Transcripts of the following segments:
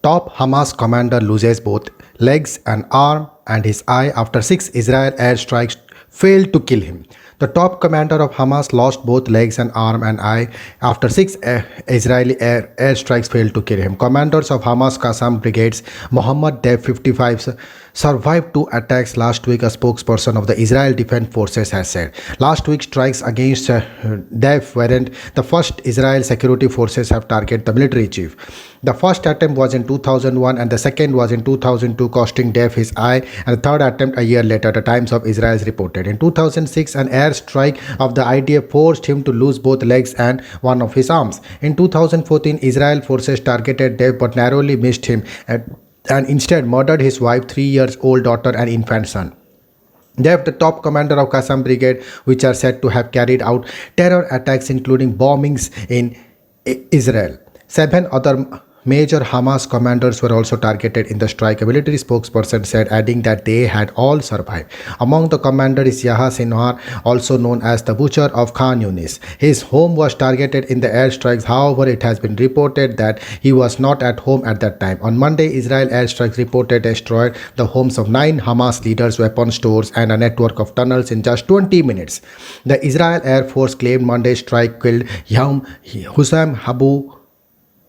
Top Hamas commander loses both legs and arm and his eye after 6 Israel airstrikes failed to kill him. The top commander of Hamas lost both legs and arm and eye after 6 Israeli airstrikes failed to kill him. Commanders of Hamas Qassam brigades Mohammed Dev 55 survived 2 attacks last week, a spokesperson of the Israel Defense Forces has said. Last week's strikes against Dev weren't the first Israel security forces have targeted the military chief. The first attempt was in 2001 and the second was in 2002, costing Dev his eye, and the third attempt a year later, the Times of Israel reported. In 2006, an airstrike of the IDF forced him to lose both legs and one of his arms. In 2014, Israel forces targeted Dev but narrowly missed him and instead murdered his wife, 3-year-old daughter and infant son. Dev, the top commander of Qassam Brigade, which are said to have carried out terror attacks including bombings in Israel. 7 other major Hamas commanders were also targeted in the strike, a military spokesperson said, adding that they had all survived. Among the commanders is Yahya Sinwar, also known as the Butcher of Khan Yunis. His home was targeted in the airstrikes. However, it has been reported that he was not at home at that time. On Monday, Israel airstrikes reported destroyed the homes of 9 Hamas leaders, weapon stores, and a network of tunnels in just 20 minutes. The Israel Air Force claimed Monday's strike killed Hussam Abu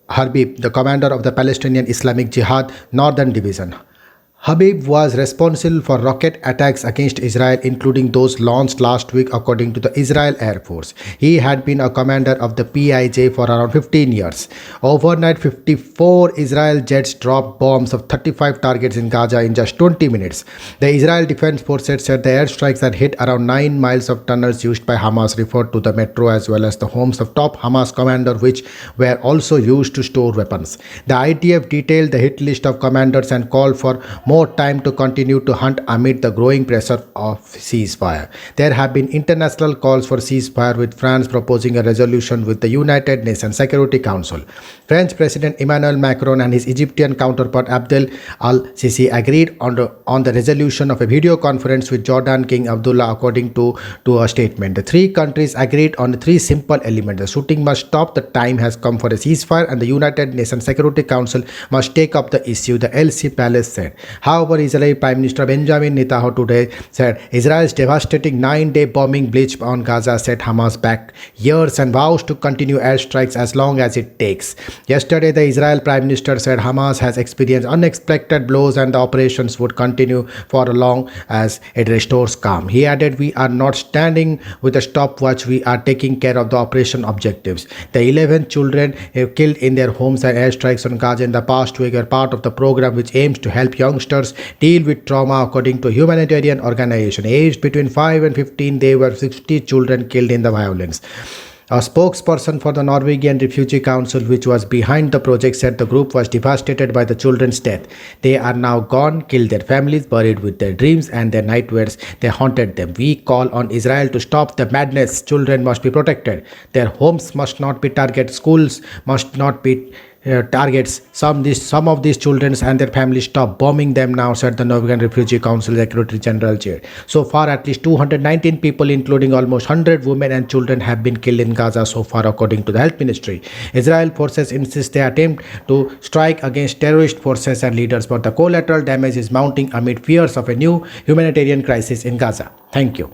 Habib, the commander of the Palestinian Islamic Jihad Northern Division. Habib was responsible for rocket attacks against Israel, including those launched last week, according to the Israel Air Force. He had been a commander of the PIJ for around 15 years. Overnight, 54 Israel jets dropped bombs of 35 targets in Gaza in just 20 minutes. The Israel Defense Forces said the airstrikes had hit around 9 miles of tunnels used by Hamas, referred to the metro, as well as the homes of top Hamas commanders, which were also used to store weapons. The IDF detailed the hit list of commanders and called for more time to continue to hunt amid the growing pressure of ceasefire. There have been international calls for ceasefire, with France proposing a resolution with the United Nations Security Council. French President Emmanuel Macron and his Egyptian counterpart Abdel al-Sisi agreed on the resolution of a video conference with Jordan King Abdullah, according to a statement. The 3 countries agreed on 3 simple elements. The shooting must stop, the time has come for a ceasefire, and the United Nations Security Council must take up the issue, the Elysee Palace said. However, Israeli Prime Minister Benjamin Netanyahu today said Israel's devastating 9-day bombing blitz on Gaza set Hamas back years and vows to continue airstrikes as long as it takes. Yesterday, the Israel Prime Minister said Hamas has experienced unexpected blows and the operations would continue for as long as it restores calm. He added, "We are not standing with a stopwatch, we are taking care of the operation objectives." The 11 children killed in their homes and airstrikes on Gaza in the past week are part of the program which aims to help youngsters deal with trauma, according to a humanitarian organization. Aged between 5 and 15, there were 60 children killed in the violence. A spokesperson for the Norwegian Refugee Council, which was behind the project, said the group was devastated by the children's death. They are now gone, killed their families, buried with their dreams and their nightmares. They haunted them. We call on Israel to stop the madness. Children must be protected. Their homes must not be targeted. Schools must not be targets. Some of these children and their families stop bombing them now, said the Norwegian Refugee Council Secretary General chair. So far, at least 219 people, including almost 100 women and children, have been killed in Gaza so far, according to the health ministry. Israel forces insist they attempt to strike against terrorist forces and leaders, but the collateral damage is mounting amid fears of a new humanitarian crisis in Gaza. Thank you.